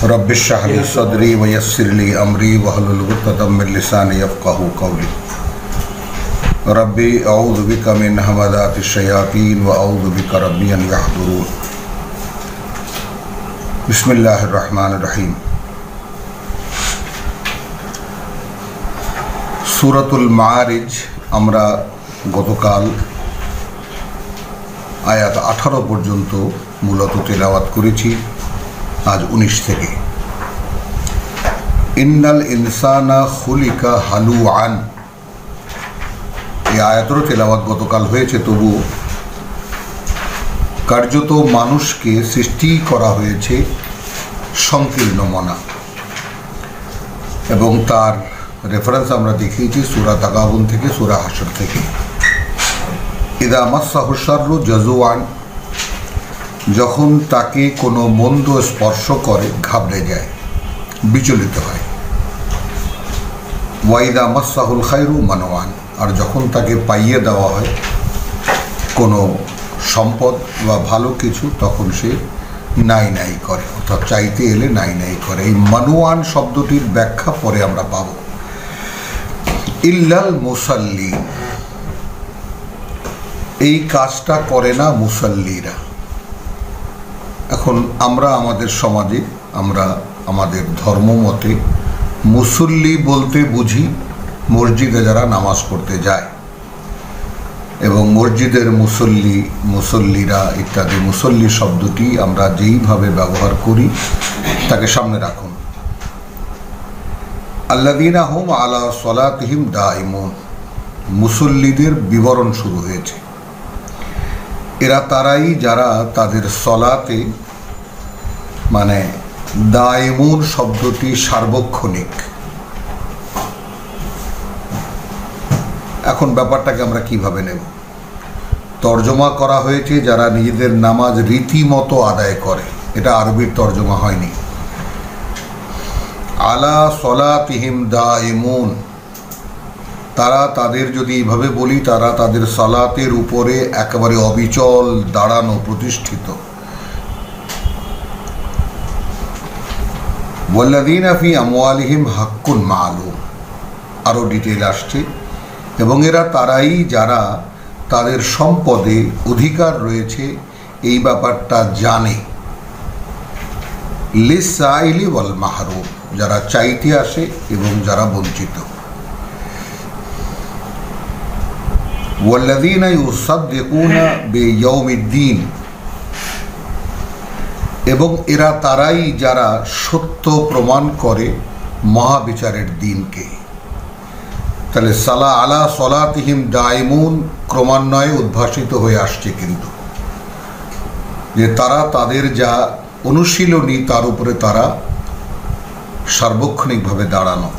Rabbi इश्रह ली सदरी वयस्सिर ली अमरी वहलुल उक़दतम मिन लिसानी यफ़क़हू क़ौली। रब्बी अऊज़ु बिका मिन हमज़ातिश शयातीन व अऊज़ु बिका रब्बी अन यहज़ुरून। बिस्मिल्लाहिर रहमानिर रहीम। सूरतुल मारिज আমরা গতকাল আয়াত 18 পর্যন্ত মূলত তেলাওয়াত করেছি। আজ 19 থেকে ইন্নাল ইনসানা খুলিকা হালুআন, এই আয়াতেরও তেলাওয়াত গতকাল হয়েছে। তবু কার্যত মানুষকে সৃষ্টি করা হয়েছে সংকীর্ণ মনা, এবং তার রেফারেন্স আমরা দেখিয়েছি সূরা তাগাবুন থেকে, সূরা হাশর থেকে। ইদা মাসসাহু শাররু জাজুআন, যখন তাকে কোনো মন্দ স্পর্শ করে ঘাবড়ে যায়, বিচলিত হয়। ওয়াইদা মাসসাহুল খায়রু মানওয়ান, আর যখন তাকে পাইয়ে দেওয়া হয় কোনো সম্পদ বা ভালো কিছু, তখন সে নাই নাই করে, অর্থাৎ চাইতে এলে নাই নাই করে। এই মানওয়ান শব্দটির ব্যাখ্যা পরে আমরা পাব। ইল্লাল মুসাল্লি, এই কাজটা করে না মুসাল্লিরা। এখন আমরা আমাদের সমাজে, আমরা আমাদের ধর্মমতে মুসল্লি বলতে বুঝি মসজিদে যারা নামাজ পড়তে যায়, এবং মসজিদের মুসল্লিরা ইত্যাদি। মুসল্লি শব্দটি আমরা যেইভাবে ব্যবহার করি তাকে সামনে রাখুন। আল্লাযীনা হুম আলা সলাতিহিম দাইমুন, মুসল্লিদের বিবরণ শুরু হয়েছে। এরা তারাই যারা তাদের সলাতে, মানে দাইমুন শব্দটি সার্বক্ষণিক। এখন ব্যাপারটাকে আমরা কিভাবে নেব? তর্জমা করা হয়েছে যারা নিজেদের নামাজ রীতিমতো আদায় করে, এটা আরবির তর্জমা হয়নি। আলা সলাতিহিম দাইমুন, তারা তাদের, যদি এইভাবে বলি, তারা তাদের সালাতের উপরে একেবারে অবিচল দাঁড়ানো, প্রতিষ্ঠিত। ওয়াল্লাযীনা ফি আমওয়ালিহিম হাক্কুন মালুম, আরও ডিটেল আসছে। এবং এরা তারাই যারা তাদের সম্পদে অধিকার রয়েছে, এই ব্যাপারটা জানে। লিসাইলি ওয়াল মাহরুম, যারা চাইতে আসে এবং যারা বঞ্চিত। ওয়াল্লাযীনা ইউসাদ্দিকুনা বিয়াউমিদ্দিন, এবং এরা তারাই যারা সত্য প্রমাণ করে মহাবিচারের দিনকে। তাহলে সালা আলা সলাতিহিম দাইমুন ক্রমান্বয়ে উদ্ভাসিত হয়ে আসছে, কিন্তু যে তারা তাদের যা অনুশীলনী তার উপরে তারা সার্বক্ষণিকভাবে দাঁড়ানো।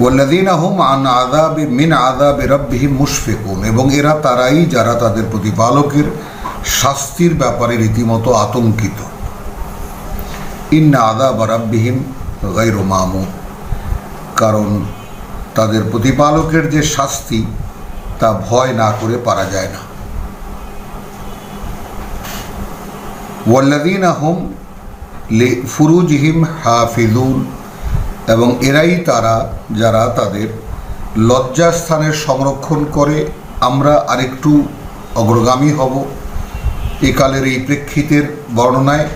ওয়াল্লাযীনা হুম আন আযাবি মিন আযাবি রাব্বিহিম মুশফিকুন, এবং এরা তারাই যারা তাদের প্রতিপালকের শাস্তির ব্যাপারে রীতিমতো আতঙ্কিত। ইন্না আযাবা রাব্বিহিম গায়রু মামুন, কারণ তাদের প্রতিপালকের যে শাস্তি তা ভয় না করে পারা যায় না। ওয়াল্লাযীনা হুম লিফুরুজিহিম হাফিজুন, এবং এরাই তারা যারা তাদের লজ্জাস্থানের সংরক্ষণ করে। আমরা আরেকটু অগ্রগামী হব একালের এই প্রেক্ষিতের বর্ণনায়।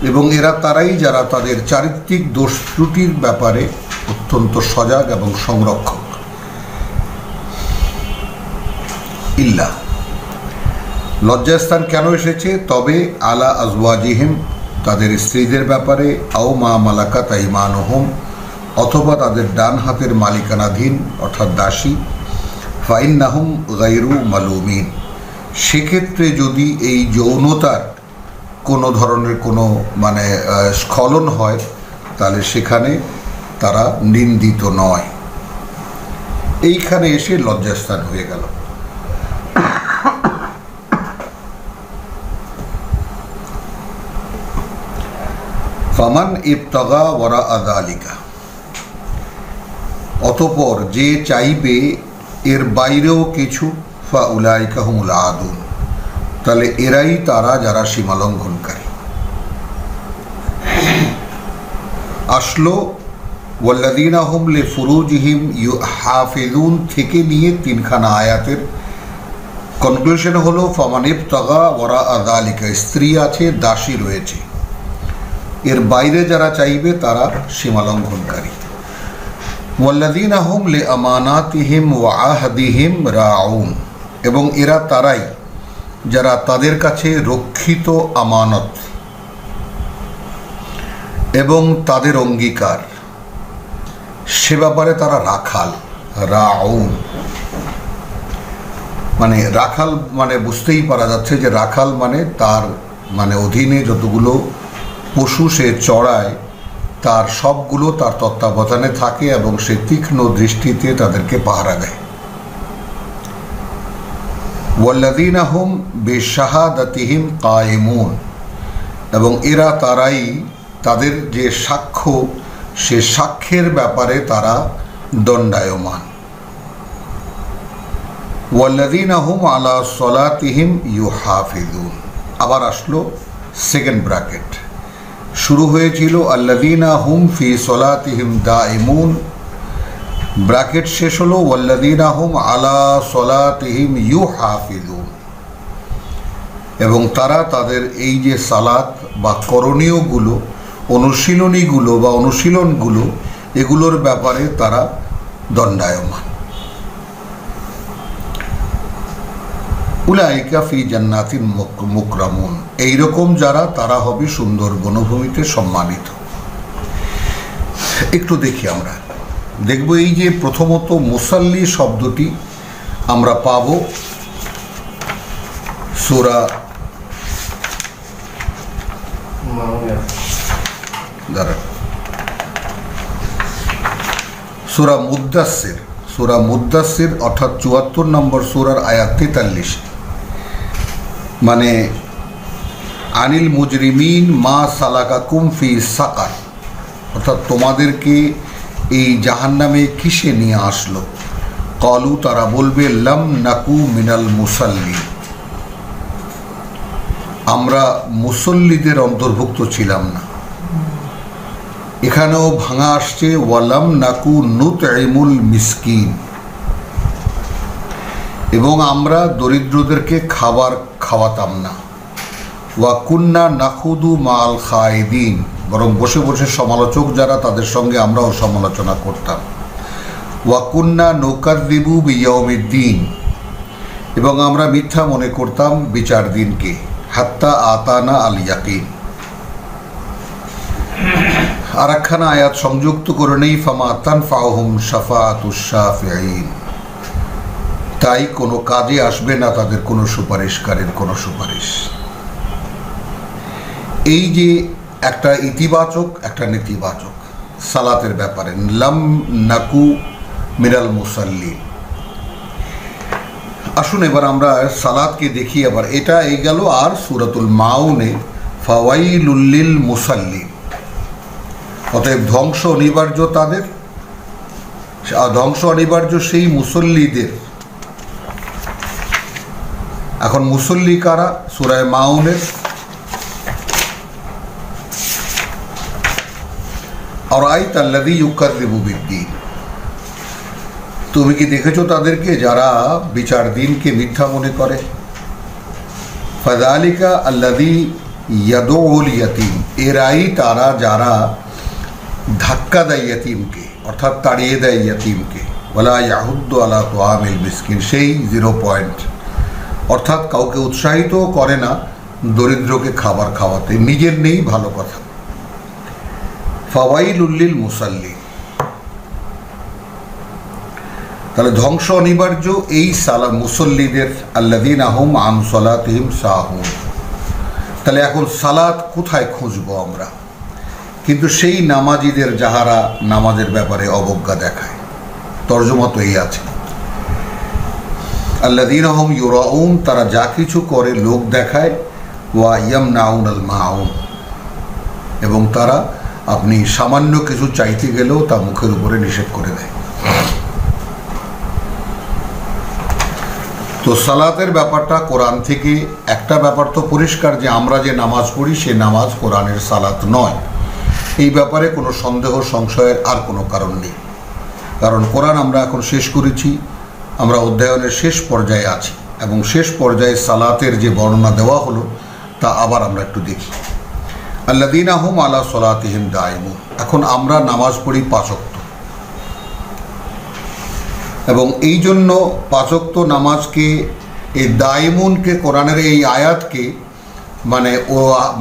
এবং এরা তারাই যারা তাদের চারিত্রিক দোষ ত্রুটির ব্যাপারে অত্যন্ত সজাগ এবং সংরক্ষক। ইল্লা, লজ্জাস্থান কেন এসেছে? তবে আলা আজওয়াজিহিম, তাদের স্ত্রীদের ব্যাপারে, আও মা মালাকাত আইমানুহুম, অথবা তাদের ডান হাতের মালিকানাধীন অর্থাৎ দাসী। ফাইন্নাহুম গায়রু মালুমিন, সেক্ষেত্রে যদি এই যৌনতার কোনো ধরনের কোনো স্খলন হয়, তাহলে সেখানে তারা নিন্দিত নয়। এইখানে এসে লজ্জাস্থান হয়ে গেল। ফামান ইবতাগা ওয়ারা যালিকা, অতঃপর যে চাইবে এর বাইরেও কিছু, ফাউলাইকা হুমুল আদুন, তাহলে এরাই তারা যারা সীমালঙ্ঘনকারী। আসলো ওয়াল্লাযীনা হুম লিফুরুজিহিম হাফিজুন থেকে নিয়ে তিনখানা আয়াতের কনক্লুশন হলো ফামান ইবতাগা ওয়ারাআ যালিকা, স্ত্রী আছে, দাসী রয়েছে, এর বাইরে যারা চাইবে তারা সীমালঙ্ঘনকারী। ওয়াল্লাযীনা হুম লিআমানাতিহিম ওয়া আহদিহিম রাউন, এবং এরা তারাই যারা তাদের কাছে রক্ষিত আমানত এবং তাদের অঙ্গীকার সে ব্যাপারে তারা রাখাল। রাউন মানে রাখাল, মানে বুঝতেই পারা যাচ্ছে যে রাখাল মানে তার মানে অধীনে যতগুলো পশু সে চড়ায় তার সবগুলো তার তত্ত্বাবধানে থাকে এবং সে তীক্ষ্ণ দৃষ্টিতে তাদেরকে পাহারা দেয়। ওয়াল্লাযীনা হুম বিশাহাদাতিহিম কায়েমুন, এবং এরা তারাই তাদের যে সাক্ষ্য সে সাক্ষ্যের ব্যাপারে তারা দণ্ডায়মান। ওয়াল্লাযীনা হুম আলা সলাতিহিম ইউহাফিজুন। আবার আসলো সেকেন্ড ব্র্যাকেট, শুরু হয়েছিল আল্লাযীনা হুম ফি সলাতিহিম দাইমুন, ব্র্যাকেট শেষ হলো ওয়াল্লাযীনা হুম আলা সলাতিহিম ইউহাফিজুন, এবং তারা তাদের এই যে সালাত বা করণীয়গুলো, অনুশীলনীগুলো বা অনুশীলনগুলো, এগুলোর ব্যাপারে তারা দণ্ডায়মান। উলাইকা ফি জান্নাতিন মুকরামুন, এইরকম যারা তারা হবে সুন্দর বনভূমিতে সম্মানিত। একটু দেখি, আমরা দেখব এই যে প্রথমত মুসাল্লি শব্দটি আমরা পাব সূরা মুদ্দাসির অর্থাৎ ৭৪ নম্বর সূরার আয়াত ৪৩, মানে আনিল মুজরিমিন মা সালাকাকুম ফি সাকার, অর্থাৎ তোমাদেরকে এই জাহান্নামে কিসে নিয়ে আসলো? ক্বালু, তারা বলবে লাম নাকু মিনাল মুসাল্লি, আমরা মুসল্লিদের অন্তর্ভুক্ত ছিলাম না। এখানেও ভাঙা আসছে ওয়ালাম নাকু নুতইমুল মিসকিন, এবং আমরা দরিদ্রদেরকে খাবার খাওয়াতাম না। ওয়া কুন্না নাখুদু মাল খায়দিন, বরং বসে বসে সমালোচক যারা তাদের সঙ্গে আমরাও সমালোচনা করতাম। ওয়া কুন্না নুকাযযিবু বিয়াউমিদ্দিন, এবং আমরা মিথ্যা মনে করতাম বিচার দিনকে। হাত্তা আতানা আল ইয়াকিন। আর একখানা আয়াত সংযুক্ত করে নেই ফামা তানফাউহুম শাফাআতুশ শাফিঈন, তাই কোনো কাজে আসবে না তাদের কোনো সুপারিশকারীর কোনো সুপারিশ। এই যে একটা ইতিবাচক একটা নেতিবাচক সালাতের ব্যাপারে, লাম নাকু মিনাল মুসাল্লিন। আসুন এবার আমরা সালাতকে দেখি। আবার এটা এই গেল। আর সূরাতুল মাউনে ফাওয়াইলুল লিল মুসাল্লিন, অতএব ধ্বংস অনিবার্য তাদের, ধ্বংস অনিবার্য সেই মুসল্লিদের। এখন মুসল্লি কারা? সূরা মাউনের আরাইতা আল্লাযী ইউকাযযিবু বিদ্দীন, তুমি কি দেখেছো তাদেরকে যারা বিচার দিনকে মিথ্যা মনে করে? ফাযালিকা আল্লাযী ইয়াদউল ইয়াতীম, এরাই তারা যারা ধাক্কা দেয় ইয়াতীমকে, অর্থাৎ তাড়িয়ে দেয় ইয়াতীমকে। ওয়ালা ইয়াহুদ্দু আলা তুআমিল মিসকিন, সেই 0 পয়েন্ট, অর্থাৎ কাউকে উৎসাহিত করে না দরিদ্রকে খাবার খাওয়াতে, নিজের নেই ভালো কথা। ফাওয়াইলুল লিল মুসাল্লিন, তাহলে ধ্বংস অনিবার্য এই মুসল্লিদের। আল্লাযীনা হুম আন সালাতিহিম সাহুন, তাহলে এখন সালাত কোথায় খুঁজবো আমরা? কিন্তু সেই নামাজিদের যাহারা নামাজের ব্যাপারে অবজ্ঞা দেখায়। তর্জমা তো এই আছে, আল্লাযীনা হুম ইউরাউন, তারা যা কিছু করে লোক দেখায়। ওয়া ইয়ামনাউন আল মাউন, এবং তারা আপনি সামান্য কিছু চাইতে গেলেও তা মুখের উপরে নিষেধ করে দেয়। তো তো সালাতের ব্যাপারটা কোরআন থেকে একটা ব্যাপার তো পরিষ্কার যে আমরা যে নামাজ পড়ি সে নামাজ কোরআনের সালাত নয়। এই ব্যাপারে কোনো সন্দেহ সংশয়ের আর কোনো কারণ নেই, কারণ কোরআন আমরা এখন শেষ করেছি, আমরা অধ্যয়নের শেষ পর্যায়ে আছি এবং শেষ পর্যায়ে সালাতের যে বর্ণনা দেওয়া হলো তা আবার আমরা একটু দেখি। আল্লাযীনা হুম আলা সলাতিহিম দায়িমুন। এখন আমরা নামাজ পড়ি 5 ওয়াক্ত, এবং এই জন্য 5 ওয়াক্ত নামাজকে, এই দায়িমুনকে, কোরআনের এই আয়াতকে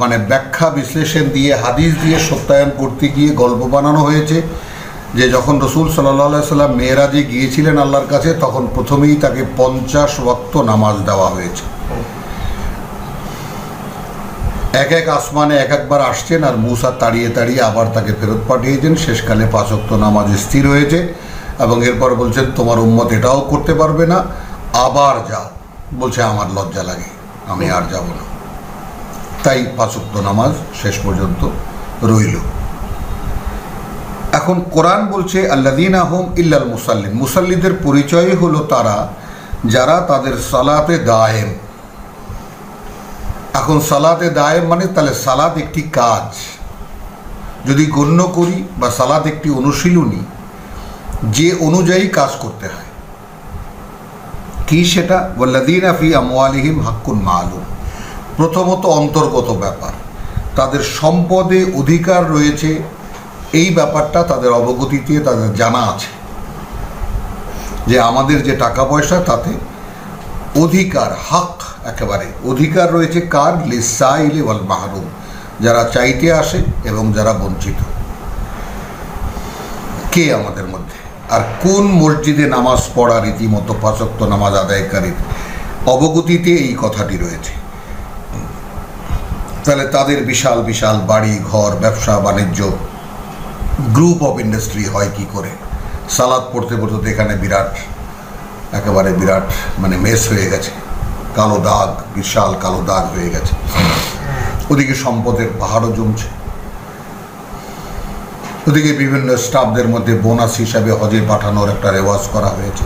মানে ব্যাখ্যা বিশ্লেষণ দিয়ে হাদিস দিয়ে সত্যায়ন করতে গিয়ে গল্প বানানো হয়েছে যে যখন রসুল সাল্লাল্লাহু আলাইহি সাল্লাম মেরাজে গিয়েছিলেন আল্লাহর কাছে, তখন প্রথমেই তাকে 50 ওয়াক্ত নামাজ দেওয়া হয়েছে। এক এক আসমানে এক একবার আসছেন আর মুসা তাড়িয়ে তাড়িয়ে আবার তাকে ফেরত পাঠিয়েছেন। শেষকালে 5 ওয়াক্ত নামাজ স্থির হয়েছে এবং এরপর বলছেন তোমার উম্মত এটাও করতে পারবে না, আবার যাও। বলছে আমার লজ্জা লাগে, আমি আর যাব না। তাই 5 ওয়াক্ত নামাজ শেষ পর্যন্ত রইল। এখন কোরআন বলছে আল্লাযীনা হুম ইল্লাল মুসাল্লিন। মুসাল্লিদের পরিচয় হলো তারা যারা তাদের সালাতে দায়েম। এখন সালাতে দায়েম মানে তাহলে সালাত একটি কাজ যদি গণ্য করি, বা সালাত একটি অনুশীলনী যে অনুযায়ী কাজ করতে হয়। কি সেটা? ওয়াল্লাযীনা ফি আমওয়ালিহিম হাক্কুন মালুম। প্রথমত অন্তর্গত ব্যাপার, তাদের সম্পদে অধিকার রয়েছে, এই ব্যাপারটা তাদের অবগতিতে তাদের জানা আছে যে আমাদের যে টাকা পয়সা তাতে অধিকার, হক, একেবারে অধিকার রয়েছে কার? লিসাইলি ওয়াল মাহরুম, যারা চাইতে আসে এবং যারা বঞ্চিত। কে আমাদের মধ্যে? আর কোন মসজিদে নামাজ পড়া রীতিমতো 5 ওয়াক্ত নামাজ আদায়কারীর অবগতিতে এই কথাটি রয়েছে। তাহলে তাদের বিশাল বিশাল বাড়ি ঘর, ব্যবসা বাণিজ্য, গ্রুপ অফ ইন্ডাস্ট্রি হয় কি করে? সালাত পড়তে পড়তে এখানে বিরাট, একেবারে বিরাট মেস হয়ে গেছে, কালো দাগ, বিশাল কালো দাগ হয়ে গেছে। ওদিকে সম্পদের পাহাড়ও জমছে, ওদিকে বিভিন্ন স্টাফদের মধ্যে বোনাস হিসাবে হজে পাঠানোর একটা রেওয়াজ করা হয়েছে।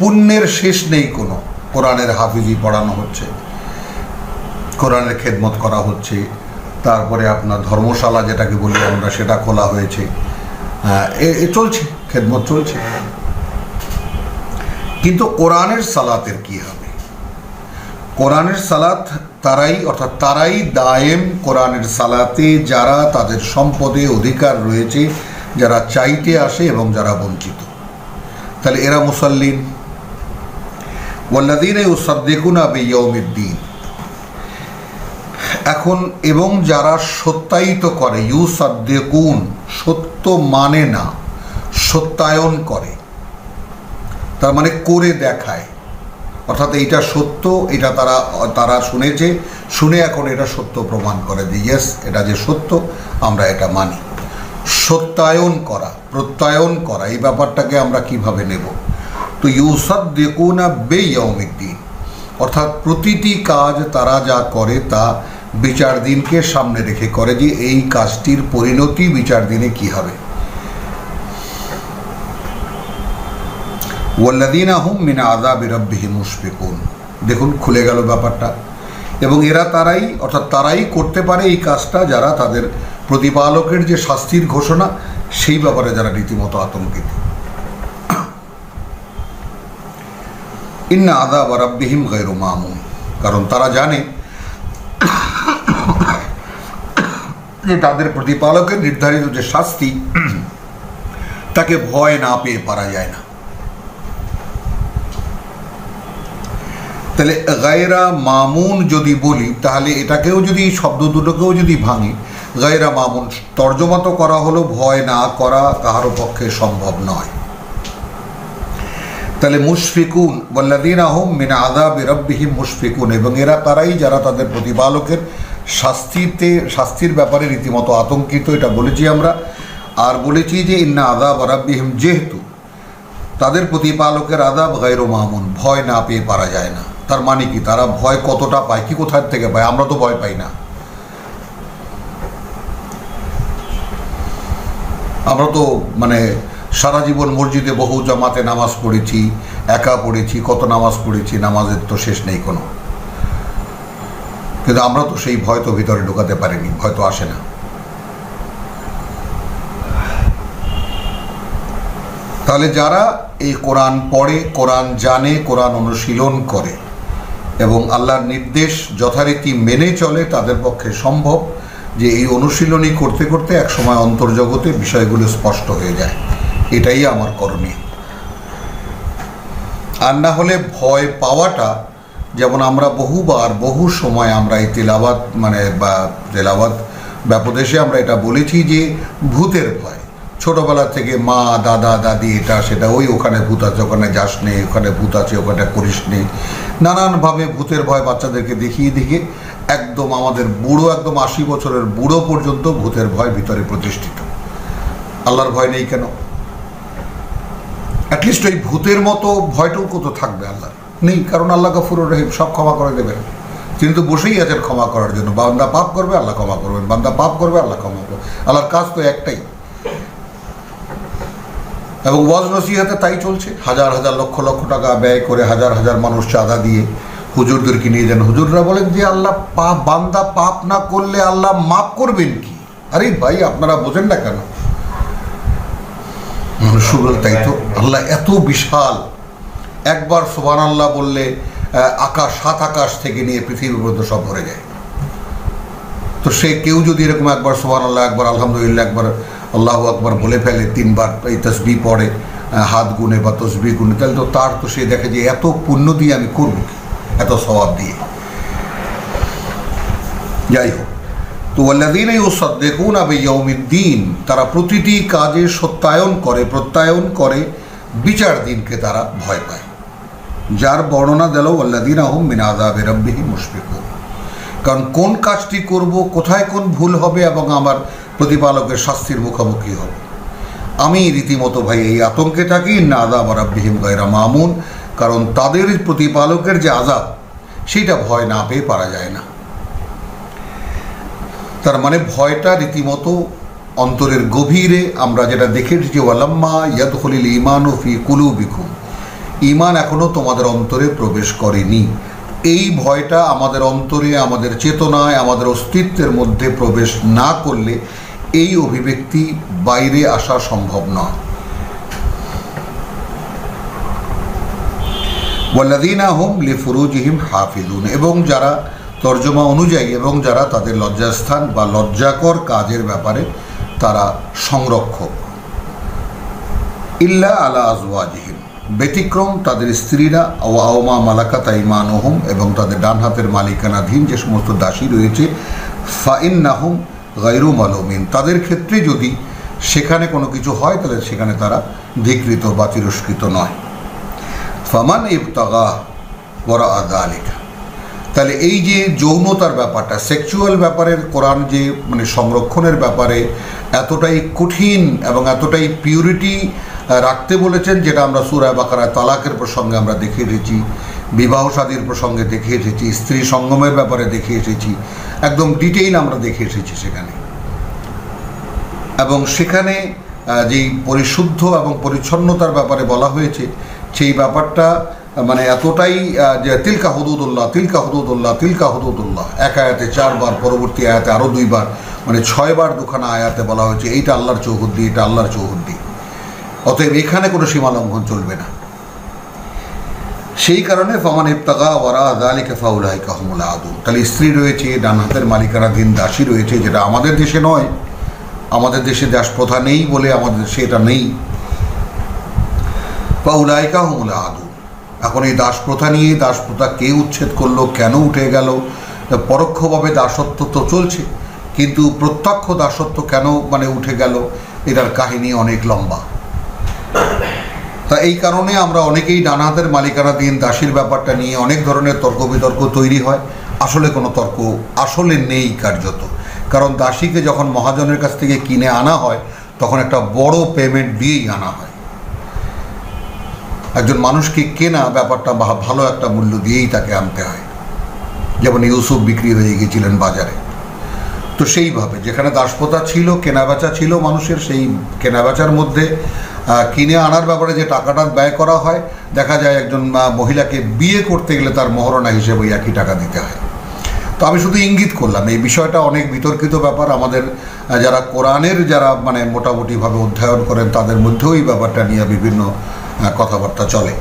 পুণ্যের শেষ নেই কোনো। কোরআনের হাফিজি পড়ানো হচ্ছে, কোরআনের খেদমত করা হচ্ছে, তারপরে আপনার ধর্মশালা যেটাকে বলি আমরা সেটা খোলা হয়েছে, চলছে, খেদমত চলছে। কিন্তু কোরআনের সালাতের কি হবে? কোরআনের সালাত তারাই, অর্থাৎ তারাই দায়েম কোরআনের সালাতে যারা তাদের সম্পদে অধিকার রয়েছে, যারা চাইতে আসে এবং যারা বঞ্চিত। তাহলে এরা মুসাল্লিন। ওয়াল্লাযীনা ইউসাদ্দিকুনা বিয়াউমিদ্দিন। এখন এবং যারা সত্যায়িত করে, ইউসাদ্দিকুন সত্য মানে না, সত্যায়ন করে, তার মানে করে দেখায়। অর্থাৎ এইটা সত্য, এটা তারা শুনেছে, শুনে এখন এটা সত্য প্রমাণ করে যে ইয়েস, এটা যে সত্য আমরা এটা মানি। সত্যায়ন করা, প্রত্যয়ন করা, এই ব্যাপারটাকে আমরা কিভাবে নেব? তো ইউসাদ্দিকুনা বিয়াউমিদ্দিন, অর্থাৎ প্রতিটি কাজ তারা যা করে তা বিচার দিনকে সামনে রেখে করে, যে এই কাজটির পরিণতি বিচার দিনে কি হবে। ওয়াল্লাযীনা হুম মিন আযাবি রাব্বিহিম মুশফিকুন। দেখুন, খুলে গেল ব্যাপারটা। এবং এরা তারাই, অর্থাৎ তারাই করতে পারে এই কাজটা যারা তাদের প্রতিপালকের যে শাস্তির ঘোষণা সেই ব্যাপারে যারা রীতিমতো আতঙ্কিত। ইন্না আযাবা রাব্বিহিম গায়রু মামুন, কারণ তারা জানে যে তাদের প্রতিপালকের নির্ধারিত যে শাস্তি তাকে ভয় না পেয়ে পারা যায় না। তাহলে গায়রা মামুন যদি বলি, তাহলে এটাকেও যদি, শব্দ দুটোকেও যদি ভাঙি, গায়রা মামুন তর্জমা তো করা হলো ভয় না করা কাহারও পক্ষে সম্ভব নয়। তাহলে মুশফিকুন, ওয়াল্লাযীনা হুম মিন আযাবি রাব্বিহিম মুশফিকুন, এবং এরা তারাই যারা তাদের প্রতিপালকের শাস্তির ব্যাপারে রীতিমতো আতঙ্কিত। এটা বলেছি আমরা। আর বলেছি যে ইন্না আযাবা রাব্বিহিম, যেহেতু তাদের প্রতিপালকের আযাব গায়রু মামুন, ভয় না পেয়ে পারা যায় না। তার মানে কি? তারা ভয় কতটা পায়, কি কোথার থেকে পায়? আমরা তো ভয় পাই না। আমরা তো সারা জীবন মসজিদে বহু জামাতে নামাজ পড়েছি, একা পড়েছি, কত নামাজ পড়েছি, নামাজের তো শেষ নেই কোনো। কিন্তু আমরা তো সেই ভয় তো ভিতরে ঢোকাতে পারিনি, ভয় তো আসে না। তাহলে যারা এই কোরআন পড়ে, কোরআন জানে, কোরআন অনুশীলন করে এবং আল্লাহর নির্দেশ যথারীতি মেনে চলে, তাদের পক্ষে সম্ভব যে এই অনুশীলনী করতে করতে একসময় অন্তর্জগতে বিষয়গুলো স্পষ্ট হয়ে যায়। এটাই আমার করণীয়। আর না হলে ভয় পাওয়াটা, যেমন আমরা বহুবার বহু সময় আমরা এই তেলাওয়াত তেলাওয়াত ব্যাপদেশে আমরা এটা বলেছি যে ভূতের ভয়, ছোটবেলা থেকে মা দাদা দাদি এটা সেটা, ওখানে ভূত আছে, ওখানে যাস নে, ওখানে ভূত আছে, ওখানে করিস নে, নানানভাবে ভূতের ভয় বাচ্চাদেরকে দেখিয়ে দেখিয়ে একদম আমাদের বুড়ো, একদম 80 বছরের বুড়ো পর্যন্ত ভূতের ভয় ভিতরে প্রতিষ্ঠিত। আল্লাহর ভয় নেই কেন? অ্যাটলিস্ট ওই ভূতের মতো ভয়টুকু তো থাকবে আল্লাহর নেই, কারণ আল্লাহ গফুরুর রহিম, সব ক্ষমা করে দেবেন। তিনি তো বসেই আছেন ক্ষমা করার জন্য। বান্দা পাপ করবে, আল্লাহ ক্ষমা করবেন, বান্দা পাপ করবে, আল্লাহ ক্ষমা করবে। আল্লাহর কাজ তো একটাই। এবং ওয়াজ নসিহতে তাই চলছে। হাজার হাজার লক্ষ লক্ষ টাকা ব্যয় করে হাজার হাজার মানুষ চাঁদা দিয়ে হুজুরদেরকে নিয়ে যান। হুজুররা বলেন যে আল্লাহ বান্দা পাপ না করলে আল্লাহ মাফ করবেন কি? আরে ভাই, আপনারা বোঝেন না কেন? মানুষ বলে তাই তো, আল্লাহ এত বিশাল, একবার সুবহানাল্লাহ বললে আকাশ, 7 আকাশ থেকে নিয়ে পৃথিবী পর্যন্ত সব ভরে যায়। তো সে কেউ যদি এরকম একবার সুবহানাল্লাহ, একবার আলহামদুলিল্লাহ, একবার আল্লাহু আকবার বলে ফেলে, 3 বার এই তসবিহ পড়ে, হাত গুনে বা তসবিহ গুনে, তাহলে তো তার তো সে দেখে যে এত পুণ্য দিয়ে আমি করব কি, এত সওয়াব দিয়ে। যাই হোক, তো ওয়াল্লাযীনা ইউসাদ্দিকুনা বিয়াউমিদ্দিন, তারা প্রতিটি কাজে সত্যায়ন করে, প্রত্যায়ন করে বিচার দিনকে তারা ভয় পায়। যার বর্ণনা দিল ওয়াল্লাযীনা হুম মিন আযাবি রাব্বিহিম মুশফিকুন, কারণ কোন কাজটি করব, কোথায় কোন ভুল হবে এবং আমার প্রতিপালকের শাস্তির মুখোমুখি হবে, আমি রীতিমতো ভাই এই আতঙ্কে থাকি। ইন্না আযাব রাব্বিহিম গায়রা মামুন, কারণ তাদের প্রতিপালকের যে আযাব, সেটা ভয় না পেয়ে পারা যায় না। তার মানে ভয়টা রীতিমতো অন্তরের গভীরে। আমরা যেটা দেখেছি যে ওয়ালাম্মা ইয়াদখুলিল ঈমানু ফি কুলুবিকুম, ঈমান এখনো তোমাদের অন্তরে প্রবেশ করেনি। এই ভয়টা আমাদের অন্তরে, আমাদের চেতনায়, আমাদের অস্তিত্বের মধ্যে প্রবেশ না করলে এই অভিব্যক্তি বাইরে আসা সম্ভব নয়। ওয়াল্লাযীনা হুম লিফুরুজিহিম হাফিজুন, এবং যারা তর্জমা অনুযায়ী, এবং যারা তাদের লজ্জাস্থান বা লজ্জাকর কাজের ব্যাপারে তারা সংরক্ষক। ইল্লা আলা আজওয়াজিহিম, ব্যতিক্রম তাদের স্ত্রীরা, আও মা মালাকাত আইমানুহুম, এবং তাদের ডান হাতের মালিকানাধীন যে সমস্ত দাসী রয়েছে, ফাইন্নাহুম গায়রু মালুমিন, তাদের ক্ষেত্রে যদি সেখানে কোনো কিছু হয় তাহলে সেখানে তারা ধিকৃত বা তিরস্কৃত নয়। ফামান ইবতাগা ওয়ারাআ যালিকা, তাহলে এই যে যৌনতার ব্যাপারটা, সেক্সুয়াল ব্যাপারের কোরআন যে সংরক্ষণের ব্যাপারে এতটাই কঠিন এবং এতটাই পিউরিটি রাখতে বলেছেন, যেটা আমরা সূরা বাকারায় তালাকের প্রসঙ্গে আমরা দেখে এসেছি, বিবাহ শাদীর প্রসঙ্গে দেখে এসেছি, স্ত্রী সঙ্গমের ব্যাপারে দেখে এসেছি, একদম ডিটেইল আমরা দেখে এসেছি সেখানে। এবং সেখানে যেই পরিশুদ্ধ এবং পরিচ্ছন্নতার ব্যাপারে বলা হয়েছে, সেই ব্যাপারটা এতটাই যে তিলকা হুদুদুল্লাহ, তিলকা হুদুদুল্লাহ, তিলকা হুদুদুল্লাহ, এক আয়াতে 4 বার, পরবর্তী আয়াতে আরও 2 বার, 6 বার দুখানা আয়াতে বলা হয়েছে এইটা আল্লাহর চৌহদ্দি, এটা আল্লাহর চৌহদ্দি। অতএব এখানে কোনো সীমালঙ্ঘন চলবে না। সেই কারণে ফামান ইবতাগা ওয়ারাআ যালিকা ফাউলাইকা হুমুল আদুন, তাহলে স্ত্রী রয়েছে, ডান হাতের মালিকানাধীন দাসী রয়েছে, যেটা আমাদের দেশে নয়। আমাদের দেশে দাস প্রথা নেই বলে আমাদের দেশে এটা নেই। ফাউলাইকা হুমুল আদুন, এখন এই দাস প্রথা নিয়ে, দাস প্রথা কে উচ্ছেদ করলো, কেন উঠে গেল? পরোক্ষভাবে দাসত্ব তো চলছে, কিন্তু প্রত্যক্ষ দাসত্ব কেন উঠে গেল, এটার কাহিনী অনেক লম্বা। তা এই কারণে আমরা অনেকেই ডান হাতের মালিকানাধীন দাসীর ব্যাপারটা নিয়ে অনেক ধরনের তর্ক বিতর্ক তৈরি হয়। আসলে কোনো তর্ক আসলে নেই কার্যত, কারণ দাসীকে যখন মহাজনের কাছ থেকে কিনে আনা হয় তখন একটা বড় পেমেন্ট দিয়েই আনা হয়। একজন মানুষকে কেনা ব্যাপারটা ভালো একটা মূল্য দিয়েই তাকে আনতে হয়। যেমন ইউসুফ বিক্রি হয়ে গিয়েছিলেন বাজারে, তো সেইভাবে যেখানে দাসপ্রথা ছিল, কেনাবেচা ছিল মানুষের, সেই কেনাবেচার মধ্যে কিনে আনার ব্যাপারে যে টাকাটা ব্যয় করা হয়, দেখা যায় একজন মহিলাকে বিয়ে করতে গেলে তার মহারণা হিসেবে ওই একই টাকা দিতে হয়। তো আমি শুধু ইঙ্গিত করলাম, এই বিষয়টা অনেক বিতর্কিত ব্যাপার। আমাদের যারা কোরআনের যারা মানে মোটামুটিভাবে অধ্যয়ন করেন তাদের মধ্যেও এই ব্যাপারটা নিয়ে বিভিন্ন কথাবার্তা চলে।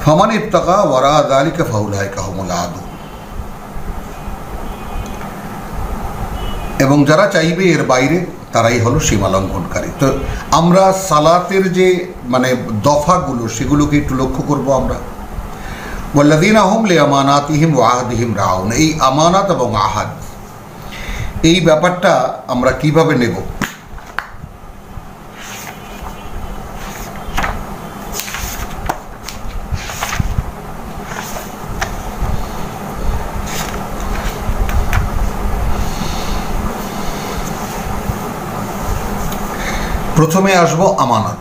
ফামান ইবতাগা ওয়ারা যালিকা ফাউলাইকা হুমুল আদু, এবং যারা চাইবে এর বাইরে তারাই হলো সীমালঙ্ঘনকারী। তো আমরা সালাতের যে মানে দফাগুলো সেগুলোকে একটু লক্ষ্য করব আমরা। ওয়াল্লাযীনা হুম লিআমানাতিহিম ওয়া আহদিহিম রাউন, এই আমানাত এবং আহাদ এই ব্যাপারটা আমরা কিভাবে নেব? প্রথমে আসবো আমানত।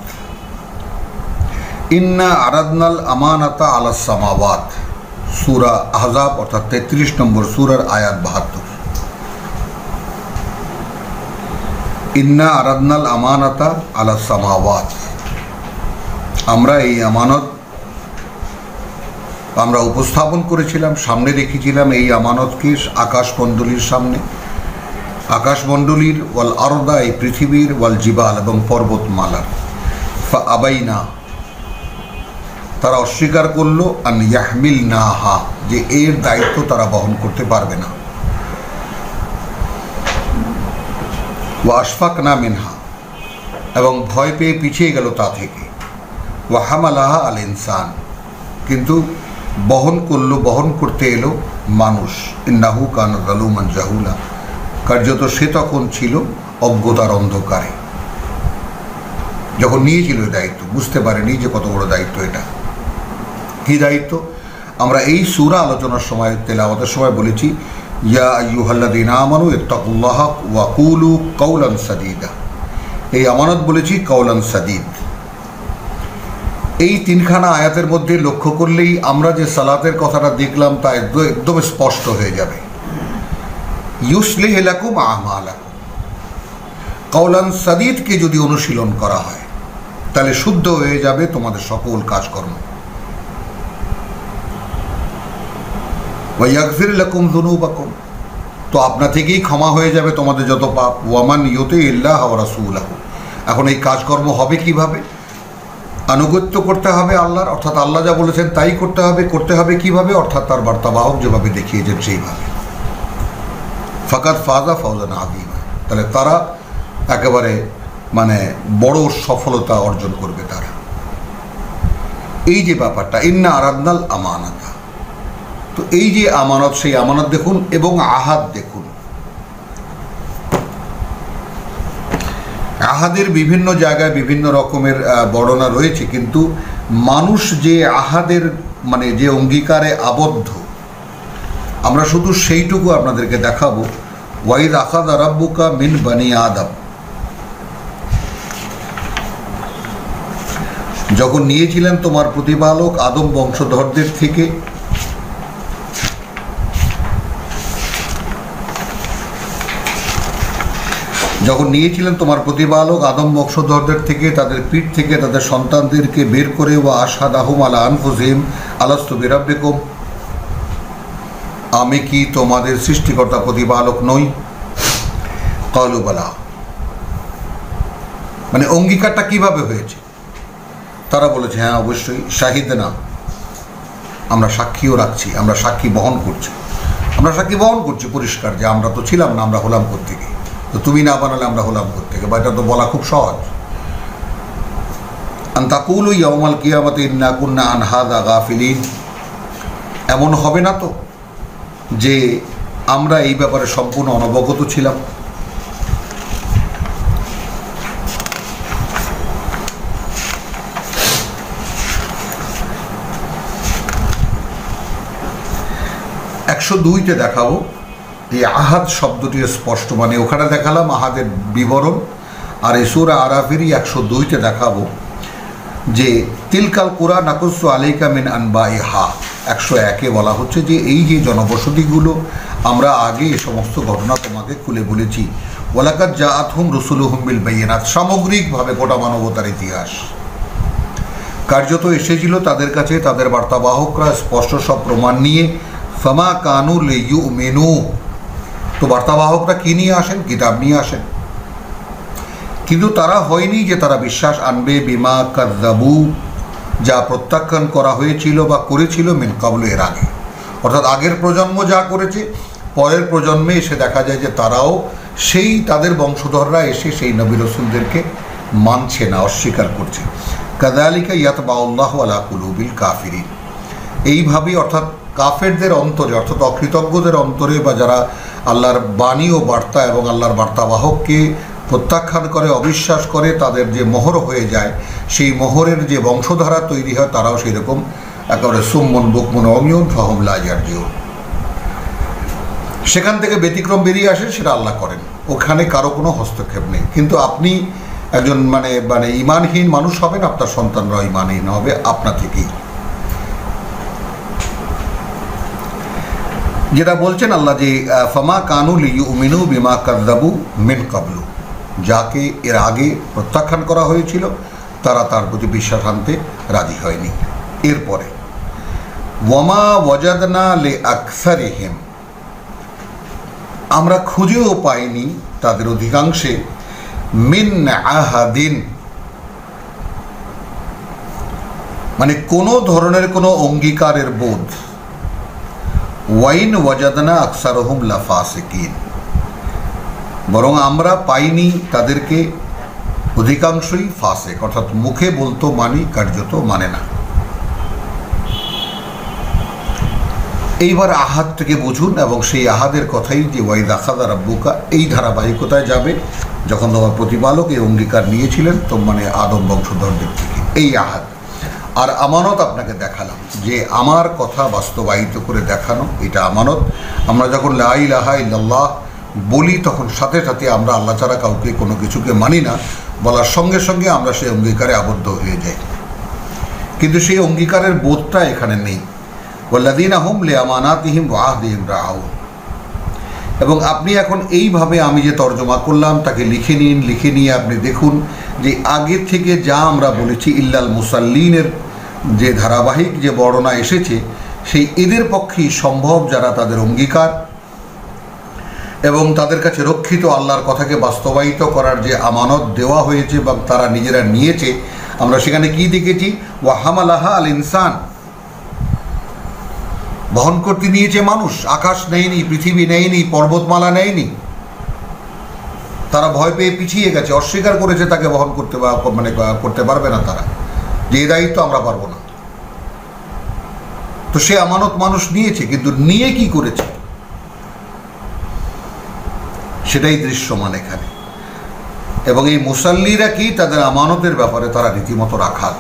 ইন্না আরাদনাল আমানাতা আলাস সামাওয়াত, সূরা আহজাব অর্থাৎ 33 নম্বর সূরার আয়াত 72। ইন্না আরাদনাল আমানাতা আলাস সামাওয়াত, আমরা এই আমানত আমরা উপস্থাপন করেছিলাম, সামনে রেখেছিলাম এই আমানতকে আকাশমণ্ডলীর সামনে, আকাশমণ্ডলীর, ওয়াল আরদা এই পৃথিবীর, ওয়াল জিবাল এবং পর্বতমালার। ফা আবাইনা তারা অস্বীকার করলো, আন ইয়াহমিল নাহা যে এর দায়িত্ব তারা বহন করতে পারবে না। ওয়া আশফাকনা মিনহা এবং ভয় পেয়ে পিছিয়ে গেল তা থেকে। ওয়া হামালাহা আল ইনসান কিন্তু বহন করতে এলো মানুষ। ইন্নাহু কানা যালুমান জাহুলা, কার্যত সে তখন ছিল অজ্ঞতার অন্ধকারে। যখন নিয়েছিল দায়িত্ব বুঝতে পারেনি যে কত বড় দায়িত্ব এটা। কি দায়িত্ব? আমরা এই সূরা আলোচনার সময় তেলাওয়াতের সময় বলেছি, ইয়া আইয়ুহাল্লাযীনা আমানু ইত্তাকুল্লাহা ওয়া কুলু কাওলান সাদীদা। এই আমানত বলেছি কাওলান সাদীদ। এই তিনখানা আয়াতের মধ্যে লক্ষ্য করলেই আমরা যে সালাতের কথাটা দেখলাম তা একদম স্পষ্ট হয়ে যাবে। ইউসলিহ লাকুম আমালাকুম, কাওলান সাদীদকে যদি অনুশীলন করা হয় তাহলে শুদ্ধ হয়ে যাবে তোমাদের সকল কাজকর্ম। ওয়া ইয়াগফির লাকুম যুনুবাকুম, তো আপনা থেকেই ক্ষমা হয়ে যাবে তোমাদের যত পাপ। ওয়ামান ইউতিইল্লাহ ওয়া রাসূলাহু, এখন এই কাজকর্ম হবে কিভাবে? আনুগত্য করতে হবে আল্লাহর, অর্থাৎ আল্লাহ যা বলেছেন তাই করতে হবে কিভাবে? অর্থাৎ তার বার্তাবাহক যেভাবে দেখিয়েছেন সেইভাবে। ফাকাদ ফাজা ফাওজান আযীমা, তাহলে তারা একেবারে মানে বড় সফলতা অর্জন করবে তারা। এই যে ব্যাপারটা, ইন্না আরাদনাল আমানাতা, তো এই যে আমানত, সেই আমানত দেখুন এবং আহাদ দেখুন। আহাদের বিভিন্ন জায়গায় বিভিন্ন রকমের বর্ণনা রয়েছে, কিন্তু মানুষ যে আহাদের মানে যে অঙ্গীকারে আবদ্ধ, আমরা শুধু সেইটুকু আপনাদেরকে দেখাবো। ওয়াইদ আখাযা রাব্বুকা মিন বানি আদম, যখন নিয়েছিলেন তোমার প্রতিপালক আদম বংশধরদের থেকে, আদম বংশধরদের থেকে, তাদের পিঠ থেকে তাদের সন্তানদেরকে বের করে, ওয়া আশহাদাহুম আলা আনফুসিহিম আলাস্তু বিরাব্বিকুম, আমি কি তোমাদের সৃষ্টিকর্তা প্রতিপালক নই? ক্বালু বালা, মানে অঙ্গীকারটা কিভাবে হয়েছে? তারা বলেছে হ্যাঁ অবশ্যই। শাহিদনা, আমরা সাক্ষীও রাখছি, আমরা সাক্ষী বহন করছি পরিষ্কার যে আমরা তো ছিলাম না, আমরা হলাম কোত্থেকে, তো তুমি না বানালে আমরা হলাম কোত্থেকে? বা এটা তো বলা খুব সহজ। আন তাকুলু ইয়াউমাল কিয়ামাতি ইন্না কুন্না আন হাযা গাফিলিন, এমন হবে না তো যে আমরা এই ব্যাপারে সম্পূর্ণ অনবগত ছিলাম। একশো দুইতে দেখাবো এই আহাদ শব্দটির স্পষ্ট মানে, ওখানে দেখালাম আহাদের বিবরণ, আর এই সূরা আরাফেরই 102তে দেখাবো যে তিলকাল কুরা নাকুসু আলাইকা মিন আনবাইহা। 101-এ বলা হচ্ছে যে এই যে জনবসতিগুলো আমরা আগে এ সমস্ত ঘটনা তোমাকে খুলে বলেছি। ওয়ালাকাদ জাআতহুম রুসুলুহুম বিল বায়িনাত, সামগ্রিকভাবে গোটা মানবতার ইতিহাস কার্যত এসেছিল তাদের কাছে তাদের বার্তাবাহকরা স্পষ্ট সব প্রমাণ নিয়ে। ফামা কানু লিয়ুমিনু, তো বার্তাবাহকরা কি নিয়ে আসেন? কিতাব নিয়ে আসেন, কিন্তু তারা হয়নি যে তারা বিশ্বাস আনবে বিমা কাযযাবু, যা প্রত্যাখ্যান করা হয়েছিল বা করেছিল মিন ক্বাবলু, এর আগে। অর্থাৎ আগের প্রজন্ম যা করেছে, পরের প্রজন্মে এসে দেখা যায় যে তারাও সেই তাদের বংশধররা এসে সেই নবী রাসূলদেরকে মানছে না, অস্বীকার করছে। কাযালিকা ইয়াতবাউল্লাহু আলা কুলুবিল কাফিরিন, এইভাবেই অর্থাৎ কাফেরদের অন্তরে, অর্থাৎ অকৃতজ্ঞদের অন্তরে, বা যারা আল্লাহর বাণী ও বার্তা এবং আল্লাহর বার্তাবাহককে প্রত্যাখ্যান করে, অবিশ্বাস করে, তাদের যে মোহর হয়ে যায়, সেই মোহরের যে বংশধারা তৈরি হয়, তারাও সেই রকম একেবারে সুম্মন বুকমুন অমিয়ন ফাহুম লা ইয়ারজিউন, সেখান থেকে ব্যতিক্রম বেরিয়ে আসে, সেটা আল্লাহ করেন, ওখানে কারো কোনো হস্তক্ষেপ নেই। কিন্তু আপনি একজন মানে ইমানহীন মানুষ হবেন, আপনার সন্তানরাও ইমানহীন হবে আপনা থেকেই। যেটা বলছেন আল্লাহ যে ফামা কানু লিয়ুমিনু বিমা কাযযাবু মিন ক্বাবলু, যাকে এর আগে প্রত্যাখ্যান করা হয়েছিল তারা তার প্রতি বিশ্বাস আনতে রাজি হয়নি। এরপরে ওয়ামা ওয়াজাদনা লি আকসারিহিম, আমরা খুঁজেও পাইনি তাদের অধিকাংশে মিন আহাদিন, মানে কোনো ধরনের কোনো অঙ্গীকারের বোধ। ওয়াইন ওয়াজাদনা আকসারহুম লাফাসিকিন, বরং আমরা পাইনি তাদেরকে অধিকাংশই ফাসেক, অর্থাৎ মুখে বলতো মানি, কার্যত মানে না। এইবার আহাদ থেকে বুঝুন, এবং সেই আহাদের কথাই যে ওয়াইদ আখাযা রাব্বুকা, এই ধারাবাহিকতায় যাবে যখন তোমার প্রতিপালক এই অঙ্গীকার নিয়েছিলেন তো মানে আদম বংশধরদের থেকে, এই আহাদ। আর আমানত আপনাকে দেখালাম যে আমার কথা বাস্তবায়িত করে দেখানো, এটা আমানত। আমরা যখন লা ইলাহা ইল্লাল্লাহ বলি তখন সাথে সাথে আমরা আল্লাহ ছাড়া কাউকে কোনো কিছুকে মানি না বলার সঙ্গে সঙ্গে আমরা সেই অঙ্গীকারে আবদ্ধ হয়ে যাই, কিন্তু সেই অঙ্গীকারের বোধটা এখানে নেই। ওয়াল্লাযীনা হুম লিআমানাতিহিম ওয়া আহদিহিম রাউন, এবং আপনি এখন এইভাবে আমি যে তর্জমা করলাম তাকে লিখে নিন, লিখে নিয়ে আপনি দেখুন যে আগে থেকে যা আমরা বলেছি ইল্লাল মুসাল্লিনের যে ধারাবাহিক যে বর্ণনা এসেছে, সেই এদের পক্ষেই সম্ভব যারা তাদের অঙ্গীকার এবং তাদের কাছে রক্ষিত আল্লাহর কথাকে বাস্তবায়িত করার যে আমানত দেওয়া হয়েছে বা তারা নিজেরা নিয়েছে। আমরা সেখানে কি দেখেছি? ওয়া হামালাহা আল ইনসান, বহন করতে নিয়েছে মানুষ, আকাশ নেয়নি, পৃথিবী নেয়নি, পর্বতমালা নেয়নি। তারা ভয় পেয়ে পিছিয়ে গেছে, অস্বীকার করেছে তাকে বহন করতে, মানে করতে পারবে না তারা, যে দায়িত্ব আমরা পারবো না। তো সে আমানত মানুষ নিয়েছে, কিন্তু নিয়ে কি করেছে সেটাই দৃশ্যমান এখানে। এবং এই মুসাল্লিরা কি তাদের আমানতের ব্যাপারে তারা রীতিমতো রাখাল।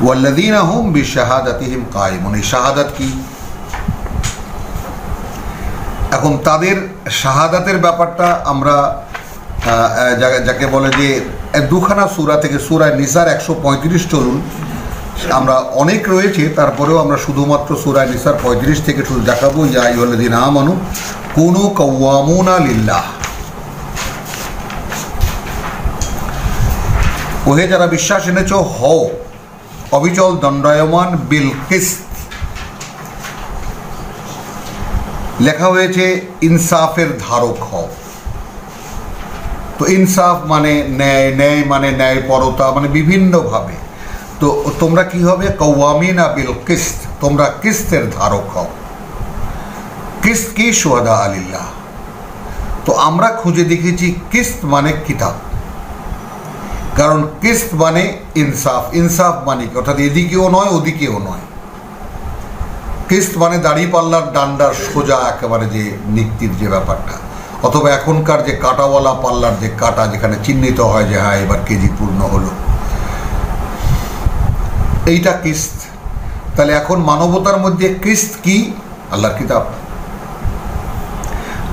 ওয়াল্লাযীনা হুম বিশাহাদাতিহিম কায়িমুন, এই শাহাদাত কি? এখন তাদের শাহাদাতের ব্যাপারটা আমরা যাকে বলে যে দুখানা সূরা থেকে সূরা নিসার 135 চলুন, আমরা অনেক রয়েছে, তারপরেও আমরা শুধুমাত্র সূরা নিসার 35 থেকে শুধু দেখাবো। ইয়া আইয়ুহাল্লাযীনা আমানু কুনু কাওয়ামুনা লিল্লাহ, ওহে যারা বিশ্বাস এনেছো হও অবিচল দণ্ডায়মান বিল কিসত, লেখা হয়েছে ইনসাফের ধারক হও। তো ইনসাফ মানে ন্যায়, ন্যায় মানে ন্যায়পরতা, মানে বিভিন্নভাবে। তো তোমরা কি হবে? কাওয়ামিনা বিল কিসত, তোমরা কিস্তের ধারক হও। কিস্ত কি? শুহাদা আলিল্লাহ। তো আমরা খুঁজে দেখেছি কিস্ত মানে কিতাব, কারণ কিস্ত মানে ইনসাফ। ইনসাফ মানে কি? অর্থাৎ এদিকেও নয় ওদিকেও নয়। কিস্ত মানে দাড়ি পাল্লার ডান্ডার সোজা একেবারে যে নিক্তির যে ব্যাপারটা, অথবা এখনকার যে কাটাওয়ালা পাল্লার যে কাটা, যেখানে চিহ্নিত হয় যে হ্যাঁ এবার কেজি পূর্ণ হলো, এইটা কিস্ত। তাহলে এখন মানবতার মধ্যে কিস্ত কি? আল্লাহর কিতাব।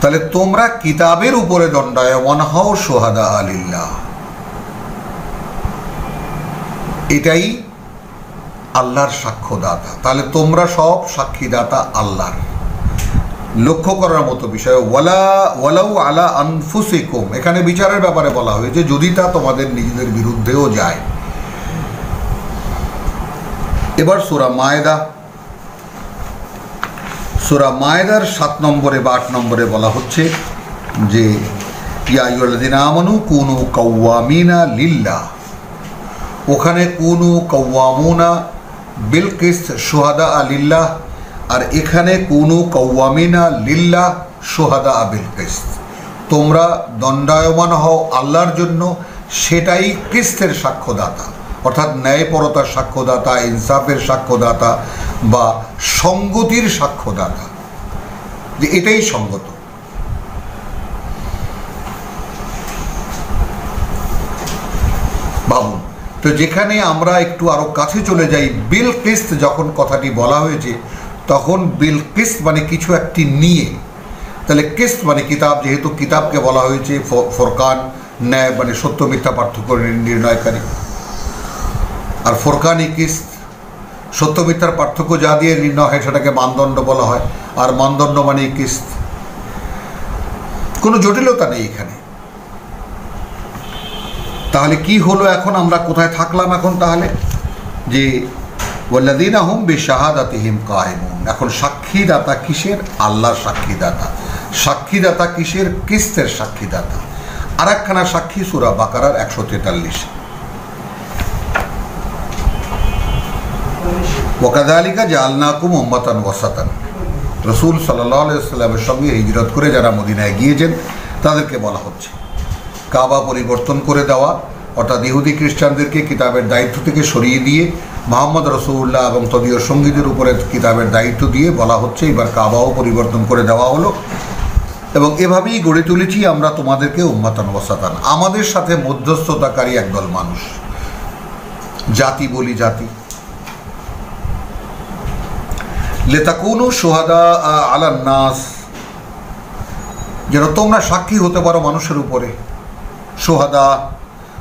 তাহলে তোমরা কিতাবের উপরে দণ্ডায়মান হও শুহাদা আলিল্লাহ। এটাই আল্লাহর সাক্ষ্যদাতা। তাহলে তোমরা সব সাক্ষীদাতা আল্লাহর। লক্ষ্য করার মতো বিষয়, ওয়ালাউ আলা আনফুসিকুম, এখানে বিচারের ব্যাপারে বলা হয়েছে যদি তা তোমাদের নিজেদের বিরুদ্ধেও যায়। এবার সূরা মায়েদার 7 নম্বরে বা 8 নম্বরে বলা হচ্ছে যে ইয়া আইয়ুহাল্লাযীনা আমানু কুনু কাওয়ামিনা লিল্লাহ। ওখানে কুনু কাওয়ামুনা বিল কিসত শুহাদা লিল্লাহ, আর এখানে কুনু কাওয়ামিনা লিল্লাহ শুহাদা বিল কিসত। তোমরা দণ্ডায়মান হও আল্লাহর জন্য, সেটাই কিস্তের সাক্ষ্যদাতা, অর্থাৎ ন্যায়পরতার সাক্ষ্যদাতা, ইনসাফের সাক্ষ্যদাতা বা সঙ্গতির সাক্ষ্যদাতা, যে এটাই সঙ্গত। ভাবুন তো, যেখানে আমরা একটু আরো কাছে চলে যাই, বিল কিস্ত যখন কথাটি বলা হয়েছে তখন বিল কিস্ত মানে কিছু একটি নিয়ে, তাহলে কিস্ত মানে কিতাব, যেহেতু কিতাবকে বলা হয়েছে ফোরকান, ন্যায় মানে সত্য মিথ্যা পার্থক্য নির্ণয়কারী, আর ফোরকানি কিস্ত, সত্য মিথ্যার পার্থক্য যা দিয়ে নির্ণয় হয় সেটাকে মানদণ্ড বলা হয়, আর মানদণ্ড মানে কিস্ত। কোনো জটিলতা নেই এখানে। তাহলে কি হলো এখন, আমরা কোথায় থাকলাম এখন? তাহলে যে ওয়াল্লাযীনা হুম বিশাহাদাতিহিম কায়েমুন, এখন সাক্ষীদাতা কিসের? আল্লাহর সাক্ষীদাতা। সাক্ষীদাতা কিসের? কিস্তের সাক্ষীদাতা। আর একখানা সাক্ষী সূরা বাকারার 143। ওয়াকাযালিকা জাআলনাকুম উম্মাতান ওয়াসাতান। রাসূল সাল্লাল্লাহু আলাইহি ওয়াসাল্লামের সঙ্গে হিজরত করে যারা মদিনায় গিয়েছেন তাদেরকে বলা হচ্ছে কাবা পরিবর্তন করে দেওয়া, অর্থাৎ ইহুদি খ্রিস্টানদেরকে কিতাবের দায়িত্ব থেকে সরিয়ে দিয়ে মুহাম্মদ রাসূলুল্লাহ এবং তদীয় সঙ্গীদের উপরে কিতাবের দায়িত্ব দিয়ে বলা হচ্ছে এবার কাবাও পরিবর্তন করে দেওয়া হলো, এবং এভাবেই গড়ে তুলেছি আমরা তোমাদেরকে উম্মাতান ওয়াসাতান, আমাদের সাথে মধ্যস্থতাকারী একদল মানুষ, জাতি বলি জাতি। লিতাকুনু শুহাদা আলান নাস, যেন তোমরা সাক্ষী হতে পারো মানুষের উপরে। শুহাদা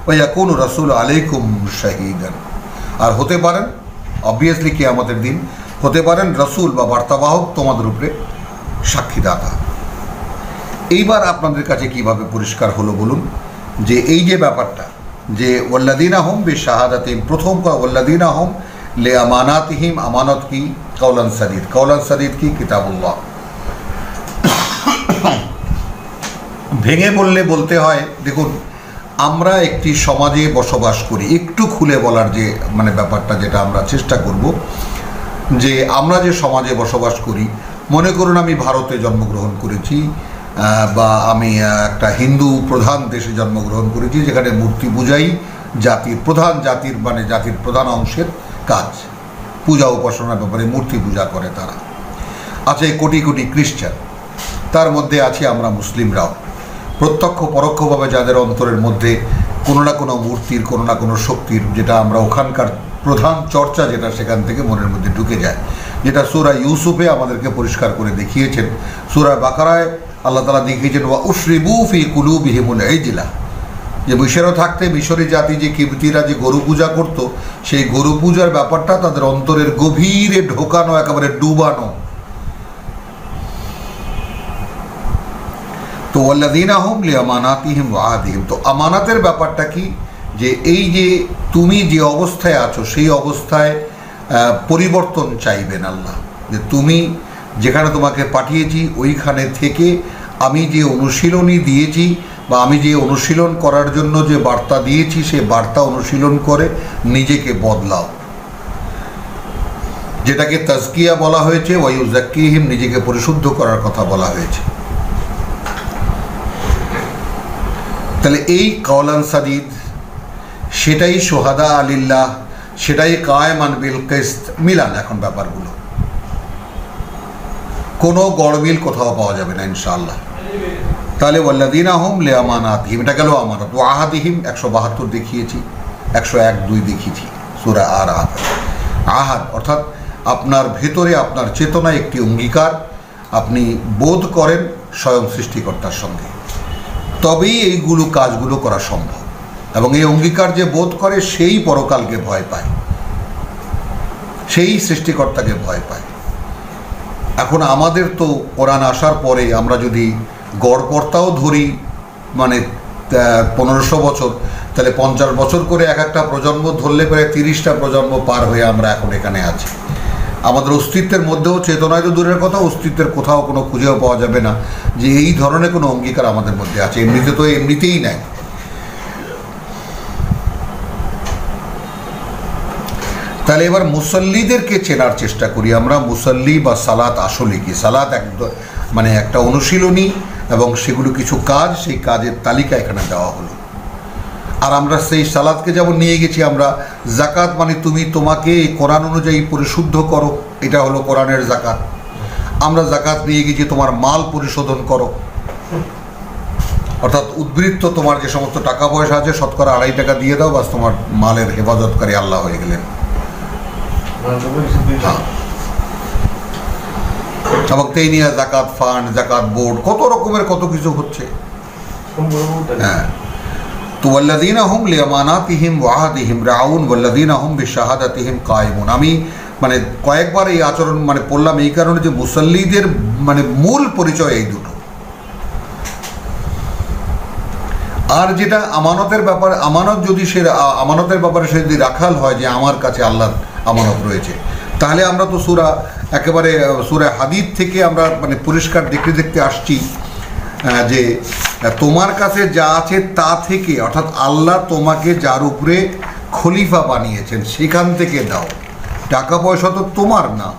ওয়া ইয়াকুনু রাসূলু আলাইকুম শাহীদান, আর হতে পারেন অবভিয়াসলি কিয়ামতের দিন হতে পারেন রাসূল বা বার্তাবাহক তোমাদের উপরে সাক্ষীদাতা। এইবার আপনাদের কাছে কিভাবে পরিষ্কার হলো বলুন, যে এই যে ব্যাপারটা যে ওয়াল্লাযীনা হুম বিশাহাদাতিহিম, প্রথম ওয়াল্লাযীনা হুম লিআমানাতিহিম, আমানত কি? কাওলান সাদীদ। কাওলান সাদীদ কি? কিতাবুল্লাহ। ভেঙে বলতে হয়, দেখুন আমরা একটি সমাজে বসবাস করি, একটু খুলে বলার যে মানে ব্যাপারটা যেটা আমরা চেষ্টা করব, যে আমরা যে সমাজে বসবাস করি, মনে করুন আমি ভারতে জন্মগ্রহণ করেছি বা আমি একটা হিন্দু প্রধান দেশে জন্মগ্রহণ করেছি, যেখানে মূর্তি পূজাই জাতির প্রধান অংশের কাজ। পূজা উপাসনার ব্যাপারে মূর্তি পূজা করে তারা। আছে কোটি কোটি খ্রিস্টান, তার মধ্যে আছি আমরা মুসলিমরাও। প্রত্যক্ষ পরোক্ষভাবে যাদের অন্তরের মধ্যে কোনো না কোনো মূর্তির, কোনো না কোনো শক্তির, যেটা আমরা ওখানকার প্রধান চর্চা যেটা সেখান থেকে মনের মধ্যে ঢুকে যায়, যেটা সূরা ইউসুফে আমাদেরকে পরিষ্কার করে দেখিয়েছেন। সূরা বাকারায় আল্লাহ তাআলা দেখিয়েছেন ওয়া উশরিবু ফি কুলুবিহিমুল ইজলা, যে মিশরে থাকতে মিশরি জাতি যে কিবতীরা যে গরু পূজা করত, সেই গরু পূজার ব্যাপারটা তাদের অন্তরের গভীরে ঢোকানো, একেবারে ডুবানো। তো ওয়াল্লাযীনা হুম লিআমানাতিহিম ওয়া আহদিহিম, তো আমানাতের ব্যাপারটা কি? যে এই যে তুমি যে অবস্থায় আছো সেই অবস্থায় পরিবর্তন চাইবেন আল্লাহ, যে তুমি যেখানে তোমাকে পাঠিয়েছি ওইখানে থেকে আমি যে অনুশীলনী দিয়েছি বা আমি যে অনুশীলন করার জন্য যে বার্তা দিয়েছি সেই বার্তা অনুশীলন করে নিজেকে বদলাও, যেটাকে তাজকিয়া বলা হয়েছে, ওয়া ইউযাক্কিহিম, নিজেকে পরিশুদ্ধ করার কথা বলা হয়েছে। তাহলে এই কাওলান সাদীদ, সেটাই শুহাদা আলিল্লাহ, সেটাই কায়েমান বিল কিসত। মিলান এখন ব্যাপারগুলো, কোনো গড়মিল কোথাও পাওয়া যাবে না ইনশাআল্লাহ। তাহলে ওয়াল্লাযীনা হুম লিআমানাতিহিম, এটা গেল আমানত। ওয়া আহাদিহিম 172 দেখিয়েছি, 101-2 দেখিয়েছি সূরা আরাফ। আহাদ অর্থাৎ আপনার ভেতরে, আপনার চেতনায় একটি অঙ্গীকার আপনি বোধ করেন স্বয়ং সৃষ্টিকর্তার সঙ্গে, তবেই এইগুলো কাজগুলো করা সম্ভব। এবং এই অঙ্গীকার যে বোধ করে সেই পরকালকে ভয় পায়। সেই সৃষ্টিকর্তাকে ভয় পায়। এখন আমাদের তো কোরআন আসার পরে আমরা যদি গড়পড়তাও ধরি মানে 1500 বছর, তাহলে 50 বছর করে এক একটা প্রজন্ম ধরলে প্রায় 30টা প্রজন্ম পার হয়ে আমরা এখন এখানে আছি। আমাদের অস্তিত্বের মধ্যেও, চেতনায় তো দূরের কথা, অস্তিত্বের কোথাও কোনো খুঁজেও পাওয়া যাবে না যে এই ধরনের কোনো অঙ্গীকার আমাদের মধ্যে আছে। এমনিতে তো এমনিতেই নাই। তাহলে এবার মুসল্লিদেরকে চেনার চেষ্টা করি আমরা। মুসল্লি বা সালাত আসলে কি? সালাত মানে একটা অনুশীলনী এবং সেগুলো কিছু কাজ, সেই কাজের তালিকা এখানে দেওয়া হলো। আর আমরা সেই সালাতকে যেমন নিয়ে গেছি আমরা জাকাত, মানে তুমি তোমাকে কোরআন অনুযায়ী পরিশুদ্ধ করো, এটা হলো কোরআনের জাকাত। আমরা জাকাত নিয়ে গেছি তোমার মাল পরিশোধন করো, অর্থাৎ উদ্বৃত্ত তোমার যে সমস্ত টাকা পয়সা আছে 2.5% দিয়ে দাও, বাস তোমার মালের হেফাজতকারী আল্লাহ হয়ে গেলেন। এবং তাই নিয়ে জাকাত ফান্ড, জাকাত বোর্ড, কত রকমের কত কিছু হচ্ছে। হ্যাঁ, তো ওয়াল্লাযীনা হুম লিআমানাতিহিম ওয়া আহদিহিম রাউন ওয়াল্লাযীনা হুম বিশাহাদাতিহিম কায়েমুন। আমি মানে কয়েকবার এই আচরণ মানে পড়লাম এই কারণে যে মুসল্লিদের মানে মূল পরিচয় এই দুটো। আর যেটা আমানতের ব্যাপারে, আমানতের ব্যাপারে সে যদি রাখাল হয় যে আমার কাছে আল্লাহর আমানত রয়েছে, তাহলে আমরা তো একেবারে সূরা হাদীদ থেকে আমরা মানে পরিষ্কার দেখতে দেখতে আসছি যে তোমার কাছে যা আছে তা থেকে, অর্থাৎ আল্লাহ তোমাকে যার উপরে খলিফা বানিয়েছেন সেখান থেকে দাও, টাকা পয়সা তো তোমার না।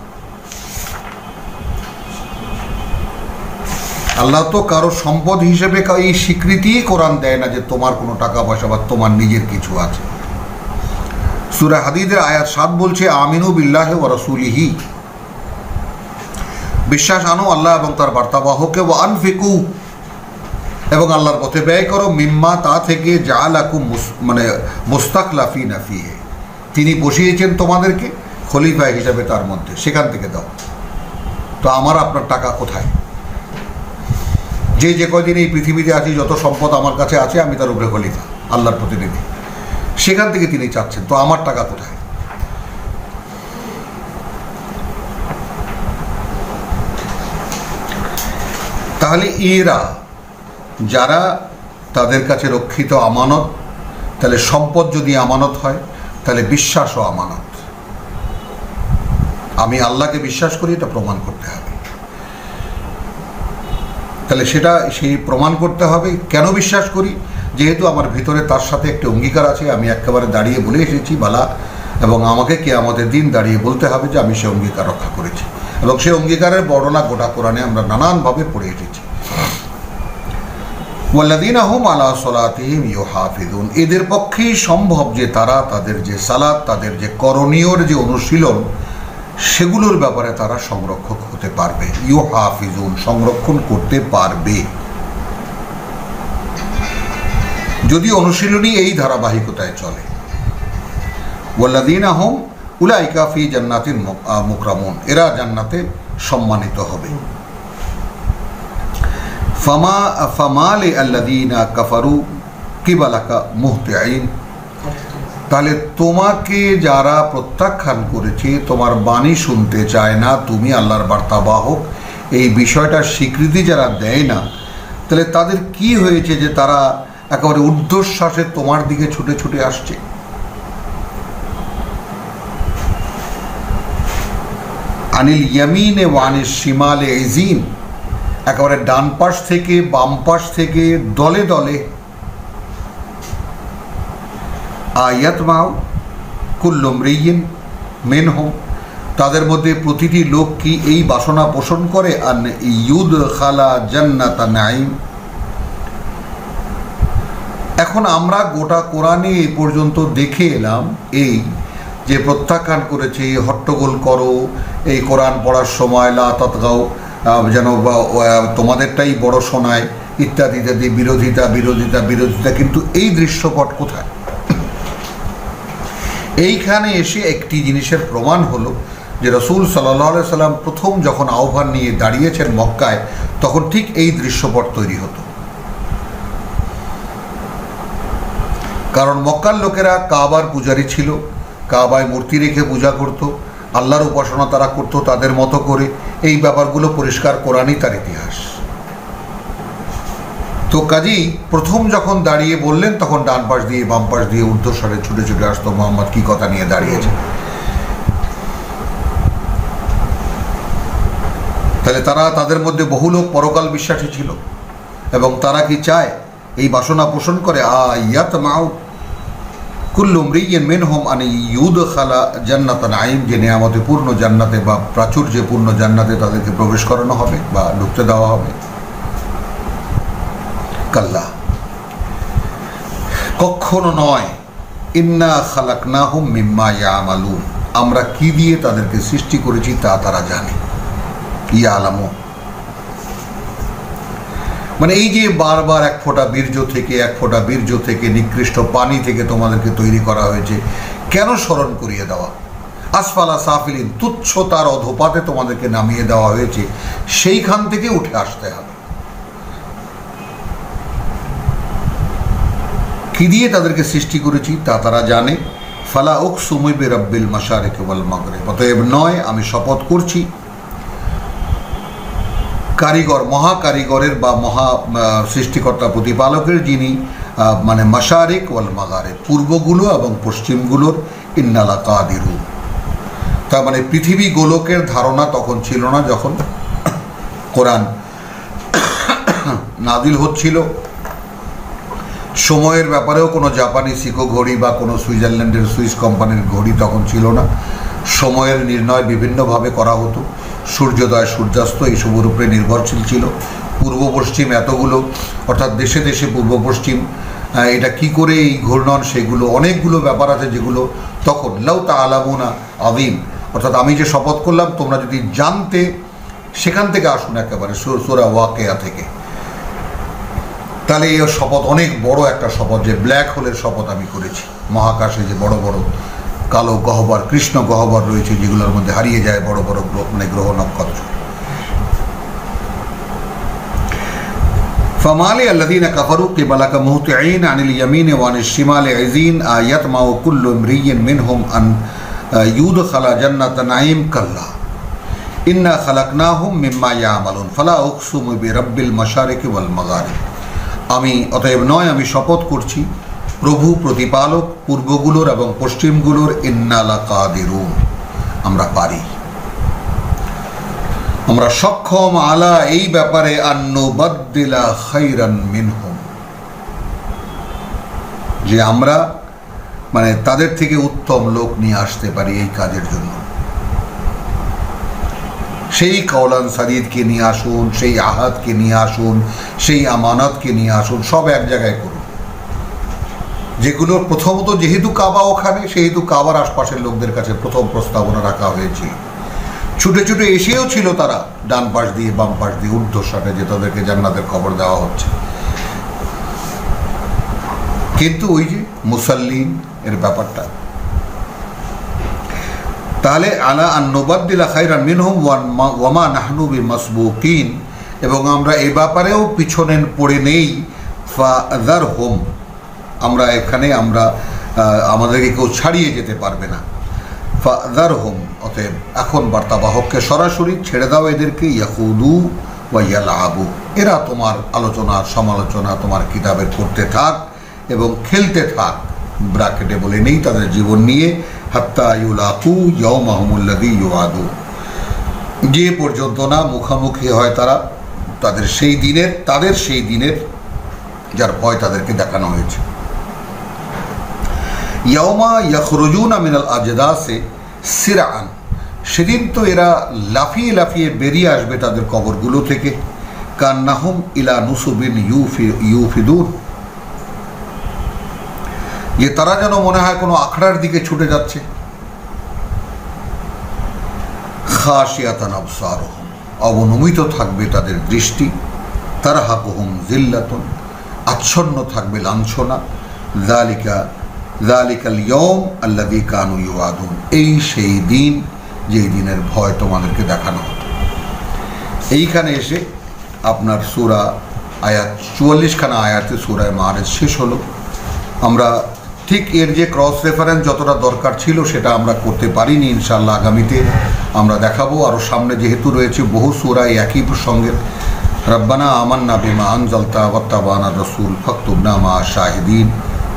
আল্লাহ তো কারো সম্পদ হিসেবে এই স্বীকৃতিই কোরআন দেয় না যে তোমার কোনো টাকা পয়সা বা তোমার নিজের কিছু আছে। সূরা হাদীদের আয়াত 7 বলছে আমিনু বিল্লাহি ওয়া রাসূলিহি, বিশ্বাস আনো আল্লাহ এবং তার বার্তাবাহকে, ওয়া আনফিকু, এবং আল্লাহর পথে ব্যয় করো, মিম্মা, তা থেকে, জাআলাকুম মানে মুস্তাখলাফিনা ফিহি, তিনি বসিয়েছেন তোমাদেরকে খলিফা হিসাবে তার মধ্যে, সেখান থেকে দাও। তো আমার আপনার টাকা কোথায়? যে কয়দিন এই পৃথিবীতে আছি, যত সম্পদ আমার কাছে আছে, আমি তার উপরে খলিফা, আল্লাহর প্রতিনিধি, সেখান থেকে তিনি চাচ্ছেন, তো আমার টাকা কোথায়? তাহলে এরা যারা তাদের কাছে রক্ষিত আমানত, তাহলে সম্পদ যদি আমানত হয় তাহলে বিশ্বাসও আমানত। আমি আল্লাহকে বিশ্বাস করি, এটা প্রমাণ করতে হবে। তাহলে সেই প্রমাণ করতে হবে। কেন বিশ্বাস করি? যেহেতু আমার ভিতরে তার সাথে একটা অঙ্গীকার আছে, আমি একেবারে দাঁড়িয়ে বলে এসেছি বালা, এবং আমাকে কিয়ামতের দিন দাঁড়িয়ে বলতে হবে যে আমি সে অঙ্গীকার রক্ষা করেছি। এবং সেই অঙ্গীকারের বর্ণনা গোটা কোরআনে আমরা নানানভাবে পড়ে এসেছি। ওয়াল্লাযীনা হুম আলা সলাতিহিম ইউহাফিজুন, এদের পক্ষেই সম্ভব যে তারা তাদের যে সালাত, তাদের যে করণীয়র যে অনুশীলন, সেগুলোর ব্যাপারে তারা সংরক্ষক হতে পারবে। ইউহাফিজুন, সংরক্ষণ করতে পারবে, যদি অনুশীলনী এই ধারাবাহিকতায় চলে। ওয়াল্লাযীনা হুম উলাইকা ফি জান্নাতিন মুকরামুন, এরা জান্নাতে সম্মানিত হবে। ফামা লিআল্লাযীনা কাফারু কিবালাকা মুহতিঈন, তাহলে তোমাকে যারা প্রত্যাখ্যান করেছে, তোমার বাণী শুনতে চায় না, তুমি আল্লাহর বার্তাবাহক, এই বিষয়টার স্বীকৃতি যারা দেয় না, তাহলে তাদের কি হয়েছে যে তারা একেবারে ঊর্ধ্বশ্বাসে তোমার দিকে ছুটে ছুটে আসছে? আনিল ইয়ামিনে ওয়া আনিশ শিমালে ইজিন, একেবারে ডান পাশ থেকে বাম পাশ থেকে দলে দলে। আয়াতমাউ কুল্লু মরিয়িন মিনহুম, তাদের মধ্যে প্রতিটি লোক কি এই বাসনা পোষণ করে আন ইউদখালা জান্নাতা নাঈম। এখন আমরা গোটা কোরআনে এই পর্যন্ত দেখে এলাম এই যে প্রত্যাখ্যান করেছে, হট্টগোল করো এই কোরআন পড়ার সময়, লা তাতগাও, যেন তোমাদেরটাই বড় শোনায়, ইত্যাদি ইত্যাদি, বিরোধিতা বিরোধিতা বিরোধিতা। কিন্তু এই দৃশ্যপট কোথায়? এইখানে এসে একটি জিনিসের প্রমাণ হলো যে রাসূল সাল্লাল্লাহু আলাইহি সাল্লাম প্রথম যখন আহ্বান নিয়ে দাঁড়িয়েছেন মক্কায়, তখন ঠিক এই দৃশ্যপট তৈরি হতো। কারণ মক্কার লোকেরা কাবার পূজারী ছিল, কাবায় মূর্তি রেখে পূজা করত, আল্লাহর উপাসনা তারা করতো তাদের মতো করে। এই ব্যাপারগুলো পরিষ্কার কোরআনই তার ইতিহাস। তো কাজী প্রথম যখন দাঁড়িয়ে বললেন তখন ডান পাশ দিয়ে বাম পাশ দিয়ে ঊর্ধ্বস্বরে ছুটে ছুটে আসতো মোহাম্মদ কি কথা নিয়ে দাঁড়িয়েছে। তাহলে তারা, তাদের মধ্যে বহু লোক পরকাল বিশ্বাসী ছিল এবং তারা কি চায়, এই বাসনা পোষণ করে ইয়াতমাউ কুল্লু মরিয়িন মিনহুম আন ইউদখালা জান্নাতান নাঈম, যে নিয়ামতে পূর্ণ জান্নাতে বা প্রাচুর্যপূর্ণ জান্নাতে তাদেরকে প্রবেশ করানো হবে বা ঢুকতে দেওয়া হবে। কাল্লা, কখনো নয়। ইন্না খালাকনাহুম মিম্মা ইয়ামালুন, আমরা কি দিয়ে তাদেরকে সৃষ্টি করেছি তা তারা জানে। ইয়ালামু মানে এই যে বারবার এক ফোঁটা বীর্য থেকে নিকৃষ্ট পানি থেকে তোমাদেরকে তৈরি করা হয়েছে, কেন স্মরণ করিয়ে দেওয়া। আসফালা সাফিলিন, তুচ্ছতার অধপাতে তোমাদেরকে নামিয়ে দেওয়া হয়েছে, সেইখান থেকে উঠে আসতে হবে। কি দিয়ে তাদেরকে সৃষ্টি করেছি তা তারা জানে। ফালা উকসুমু বিরাব্বিল মাশারিকি ওয়াল মাগরিব, অতএব নয়, আমি শপথ করছি কারিগর, মহাকারিগরের বা মহা সৃষ্টিকর্তা প্রতিপালকের, যিনি মানে মাশারিক ওয়াল মাগারিব, পূর্বগুলো এবং পশ্চিমগুলোর, ইন্নালা কাদিরু। তার মানে পৃথিবী গোলকের ধারণা তখন ছিল না যখন কোরআন নাজিল হচ্ছিল। সময়ের ব্যাপারেও কোনো জাপানি সিকো ঘড়ি বা কোনো সুইজারল্যান্ডের সুইস কোম্পানির ঘড়ি তখন ছিল না। সময়ের নির্ণয় বিভিন্নভাবে করা হতো, সূর্যোদয় সূর্যাস্ত এইসবের উপরে নির্ভরশীল ছিল। পূর্ব পশ্চিম এতগুলো, অর্থাৎ দেশে দেশে পূর্ব পশ্চিম, এটা কি করে এই ঘূর্ণন, সেগুলো অনেকগুলো ব্যাপার আছে যেগুলো তখন লাউ তাআলামুনা আযীম, অর্থাৎ আমি যে শপথ করলাম তোমরা যদি জানতে, সেখান থেকে আসুন একেবারে সূরা ওয়াকিয়া থেকে। তাহলে এই শপথ অনেক বড় একটা শপথ, যে ব্ল্যাক হোলের শপথ আমি করেছি। মহাকাশে যে বড় বড় কালো গহ্বর, কৃষ্ণ গহ্বর রয়েছে, যেগুলোর মধ্যে হারিয়ে যায় বড় বড় গ্রহ নক্ষত্র। ফামালি আল্লাযীনা কাফারু কিবালাকা মুহতিঈন আনিল ইয়ামিনি ওয়া আনিশ শিমালি ইযিন আয়াতমাউ কুল্লু ইমরিয়িন মিনহুম আন ইউদখালা জান্নাতান নাঈম কাল্লা ইন্না খালাকনাহুম মিম্মা ইয়ামালুন ফালা উকসিমু বিরাব্বিল মাশারিকি ওয়াল মাগারিব, আমি অতএব নয়, আমি শপথ করছি প্রভু প্রতিপালক পূর্বগুলোর এবং পশ্চিমগুলোর, ইন্নালা কাদিরুন, আমরা পারি, আমরা সক্ষম, আলা এই ব্যাপারে, আন্নুবাদ্দিলা খাইরান মিনহুম, যে আমরা মানে তাদের থেকে উত্তম লোক নিয়ে আসতে পারি এই কাজের জন্য। সেই কওলান সাদিদকে নিয়ে আসুন, সেই আহাদকে নিয়ে আসুন, সেই আমানতকে নিয়ে আসুন, সব এক জায়গায় করুন। যেগুলোর প্রথমত যেহেতু কাবা ওখানে, সেহেতু কাবার আশপাশের লোকদের কাছে প্রথম প্রস্তাবনা রাখা হয়েছিল। ছুটে ছুটে এসেও ছিল তারা, ডান পাশ দিয়ে বাম পাশ দিয়ে ঊর্ধ্বশ্বাসে, যে তাদেরকে জান্নাতের খবর দেওয়া হচ্ছে। কিন্তু ওই যে মুসাল্লিন এর ব্যাপারটা, তাহলে আলা আন্নুবাদ্দিলা খাইরান মিনহুম ওয়া মা নাহনু বিমাসবুকিন, এবং আমরা এ ব্যাপারেও পিছনে পড়ে নেই। ফাযারহুম, আমরা এখানে আমাদেরকে কেউ ছাড়িয়ে যেতে পারবে না। ফাযারহুম, অতএব এখন বার্তাবাহককে সরাসরি ছেড়ে দাও এদেরকে, ইয়াকুদু ওয়া ইয়ালআবু, এরা তোমার আলোচনা সমালোচনা তোমার কিতাবের করতে থাক এবং খেলতে থাক, ব্র্যাকেটে বলে নেই তাদের জীবন নিয়ে, হাত্তা ইউলাকু ইয়াওমাহুমুল্লাযী ইউআদু, যে পর্যন্ত না মুখামুখি হয় তারা তাদের সেই দিনের যার ভয় তাদেরকে দেখানো হয়েছে। ইয়াওমা ইয়াখরুজুনা মিনাল আজদাসি সিরআন, সেদিন তো এরা লাফিয়ে লাফিয়ে বেরিয়ে আসবে তাদের কবরগুলো থেকে। কান্নাহুম ইলা নুসুবিন ইউফিদুন, যে তারা যেন মনে হয় কোনো আখড়ার দিকে ছুটে যাচ্ছে। খাশিয়াতান আবসারুহুম, অবনমিত থাকবে তাদের দৃষ্টি। তারহাকুহুম যিল্লাতুন, আচ্ছন্ন থাকবে লাঞ্ছনা। যালিকাল ইয়াওম আল্লাযী কানু ইউআদুন, এই সেই দিন যেই দিনের ভয় তোমাদেরকে দেখানো হতো। এইখানে এসে আপনার সূরা আয়াত 44খানা আয়াতে সূরা মাআরিজ শেষ হলো। আমরা ঠিক এর যে ক্রস রেফারেন্স যতটা দরকার ছিল সেটা আমরা করতে পারিনি। ইনশাআল্লাহ আগামীতে আমরা দেখাবো। আরও সামনে যেহেতু রয়েছে বহু সূরা একই প্রসঙ্গের, রব্বানা আমান্না বিমা আনজালতা ওয়াত্তাবানা রাসূল ফাকতুবনা মা শাহিদিন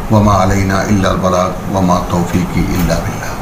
ওয়া মা আলাইনা ইল্লাল বালাগ ওয়া মা তৌফিকি ইল্লা বিল্লাহ।